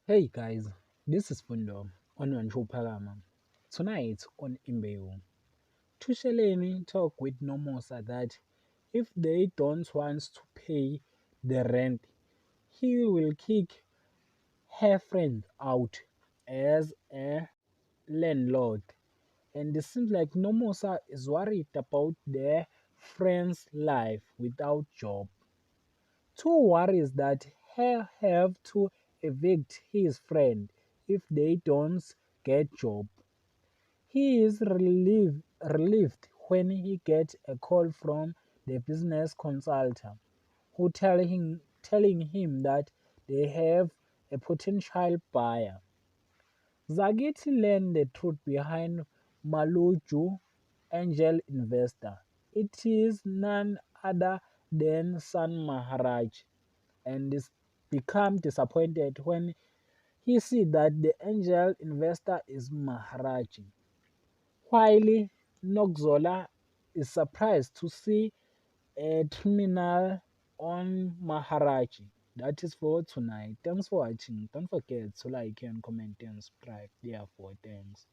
Hey guys, this is Fundo on Wanchupalama. Tonight on Imbewu, Tusheleni talk with Nomosa that if they don't want to pay the rent, he will kick her friend out as a landlord. And it seems like Nomosa is worried about their friend's life without job. Two worries that he have to evict his friend if they don't get job. He is relieved when he gets a call from the business consultant who telling him that they have a potential buyer. Zagiti learned the truth behind Maluju angel investor. It is none other than San Maharaj and is become disappointed when he sees that the angel investor is Maharaji. While Nogzola is surprised to see a terminal on Maharaji. That is for tonight. Thanks for watching. Don't forget to like and comment and subscribe. Therefore, thanks.